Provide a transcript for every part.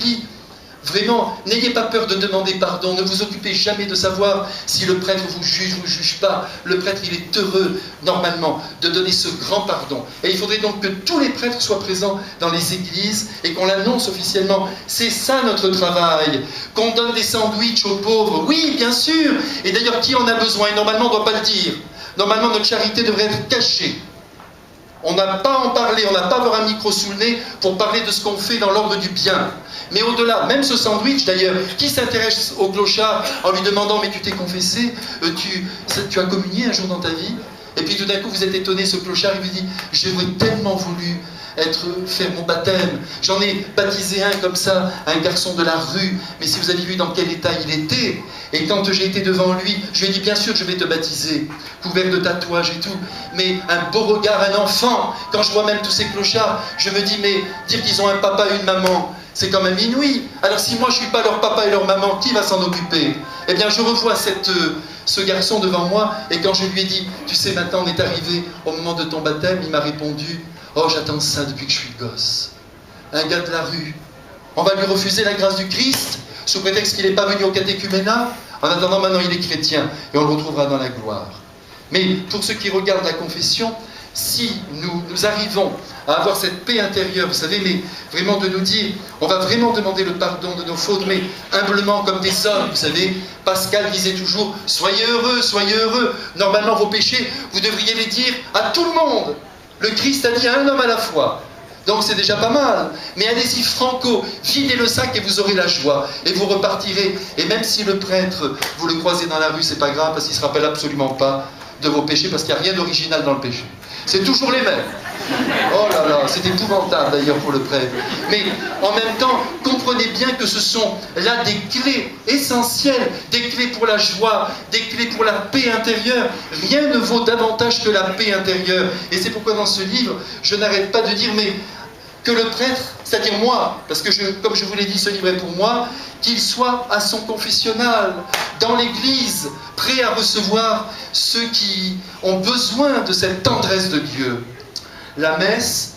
prie, vraiment, n'ayez pas peur de demander pardon. Ne vous occupez jamais de savoir si le prêtre vous juge pas. Le prêtre, il est heureux, normalement, de donner ce grand pardon. Et il faudrait donc que tous les prêtres soient présents dans les églises et qu'on l'annonce officiellement. C'est ça notre travail. Qu'on donne des sandwichs aux pauvres. Oui, bien sûr. Et d'ailleurs, qui en a besoin? Et normalement, on ne doit pas le dire. Normalement, notre charité devrait être cachée. On n'a pas à en parler, on n'a pas à avoir un micro sous le nez pour parler de ce qu'on fait dans l'ordre du bien. Mais au-delà, même ce sandwich d'ailleurs, qui s'intéresse au clochard en lui demandant « mais tu t'es confessé, tu as communié un jour dans ta vie ?» Et puis tout d'un coup vous êtes étonné, ce clochard il vous dit « j'aurais tellement voulu faire mon baptême, j'en ai baptisé un comme ça, un garçon de la rue, mais si vous aviez vu dans quel état il était, et quand j'ai été devant lui, je lui ai dit bien sûr je vais te baptiser, couvert de tatouages et tout, mais un beau regard, un enfant, quand je vois même tous ces clochards, je me dis mais dire qu'ils ont un papa et une maman, c'est quand même inouï. Alors si moi je ne suis pas leur papa et leur maman, qui va s'en occuper? Eh bien je revois ce garçon devant moi, et quand je lui ai dit, tu sais maintenant on est arrivé au moment de ton baptême, il m'a répondu, oh j'attends ça depuis que je suis gosse. Un gars de la rue, on va lui refuser la grâce du Christ, sous prétexte qu'il n'est pas venu au catéchuménat. En attendant maintenant il est chrétien, et on le retrouvera dans la gloire. Mais pour ceux qui regardent la confession, si nous arrivons à avoir cette paix intérieure, vous savez, mais vraiment de nous dire, on va vraiment demander le pardon de nos fautes, mais humblement comme des hommes, vous savez, Pascal disait toujours, soyez heureux, normalement vos péchés, vous devriez les dire à tout le monde. Le Christ a dit à un homme à la fois. Donc c'est déjà pas mal. Mais allez-y franco, videz le sac et vous aurez la joie. Et vous repartirez. Et même si le prêtre, vous le croisez dans la rue, c'est pas grave, parce qu'il ne se rappelle absolument pas de vos péchés, parce qu'il n'y a rien d'original dans le péché. C'est toujours les mêmes. Oh là là, c'est épouvantable d'ailleurs pour le prêtre. Mais en même temps, comprenez bien que ce sont là des clés essentielles, des clés pour la joie, des clés pour la paix intérieure. Rien ne vaut davantage que la paix intérieure. Et c'est pourquoi dans ce livre, je n'arrête pas de dire, mais que le prêtre, c'est-à-dire moi, parce que comme je vous l'ai dit, ce livre est pour moi, qu'il soit à son confessionnal, dans l'église, prêt à recevoir ceux qui ont besoin de cette tendresse de Dieu. La messe,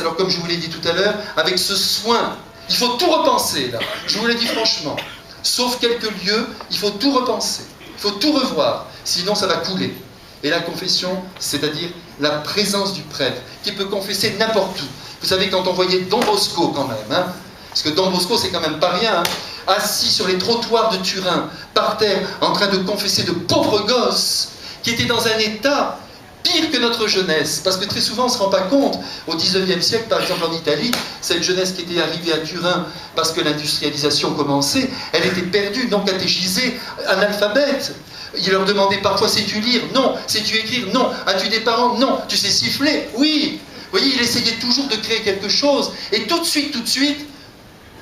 alors comme je vous l'ai dit tout à l'heure, avec ce soin, il faut tout repenser là, je vous l'ai dit franchement, sauf quelques lieux, il faut tout repenser, il faut tout revoir, sinon ça va couler. Et la confession, c'est-à-dire la présence du prêtre, qui peut confesser n'importe où. Vous savez, quand on voyait Don Bosco quand même, hein, parce que Don Bosco c'est quand même pas rien, hein, assis sur les trottoirs de Turin, par terre, en train de confesser de pauvres gosses, qui étaient dans un état pire que notre jeunesse, parce que très souvent on ne se rend pas compte. Au XIXe siècle, par exemple en Italie, cette jeunesse qui était arrivée à Turin parce que l'industrialisation commençait, elle était perdue, non catéchisée, analphabète. Il leur demandait parfois, sais-tu lire? Non. Sais-tu écrire? Non. As-tu des parents? Non. Tu sais siffler? Oui. Vous voyez, il essayait toujours de créer quelque chose, et tout de suite,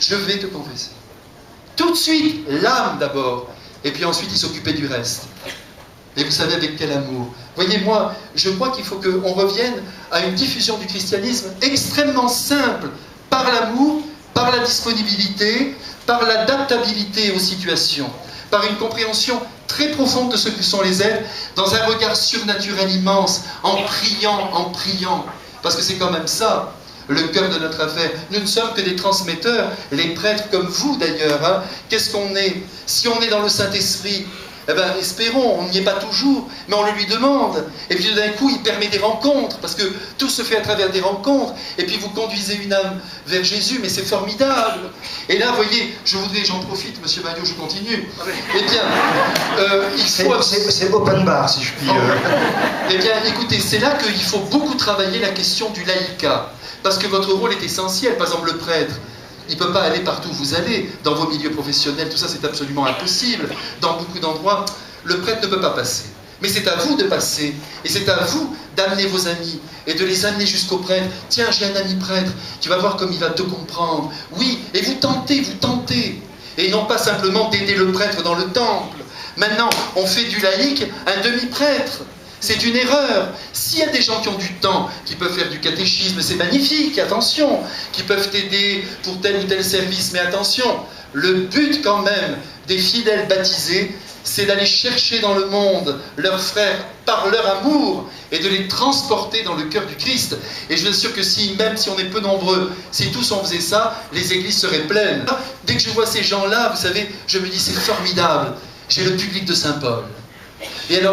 je vais te confesser. Tout de suite, l'âme d'abord, et puis ensuite il s'occupait du reste. Et vous savez avec quel amour. Voyez, moi, je crois qu'il faut qu'on revienne à une diffusion du christianisme extrêmement simple, par l'amour, par la disponibilité, par l'adaptabilité aux situations, par une compréhension très profonde de ce que sont les êtres, dans un regard surnaturel immense, en priant, parce que c'est quand même ça, le cœur de notre affaire. Nous ne sommes que des transmetteurs, les prêtres comme vous d'ailleurs. Hein. Qu'est-ce qu'on est? Si on est dans le Saint-Esprit, eh bien, espérons, on n'y est pas toujours, mais on le lui demande. Et puis d'un coup, il permet des rencontres, parce que tout se fait à travers des rencontres. Et puis vous conduisez une âme vers Jésus, mais c'est formidable. Et là, vous voyez, j'en profite, Monsieur Magnot, je continue. Eh bien, il faut... C'est open bar, si je puis... Eh bien, écoutez, c'est là qu'il faut beaucoup travailler la question du laïcat. Parce que votre rôle est essentiel. Par exemple, le prêtre, il ne peut pas aller partout où vous allez, dans vos milieux professionnels, tout ça c'est absolument impossible. Dans beaucoup d'endroits, le prêtre ne peut pas passer. Mais c'est à vous de passer, et c'est à vous d'amener vos amis, et de les amener jusqu'au prêtre. Tiens, j'ai un ami prêtre, tu vas voir comme il va te comprendre. Oui, et vous tentez. Et non pas simplement d'aider le prêtre dans le temple. Maintenant, on fait du laïc un demi-prêtre. C'est une erreur. S'il y a des gens qui ont du temps, qui peuvent faire du catéchisme, c'est magnifique, attention, qui peuvent t'aider pour tel ou tel service, mais attention, le but quand même des fidèles baptisés, c'est d'aller chercher dans le monde leurs frères par leur amour et de les transporter dans le cœur du Christ. Et je vous assure que même si on est peu nombreux, si tous on faisait ça, les églises seraient pleines. Dès que je vois ces gens-là, vous savez, je me dis c'est formidable, j'ai le public de Saint-Paul. Et alors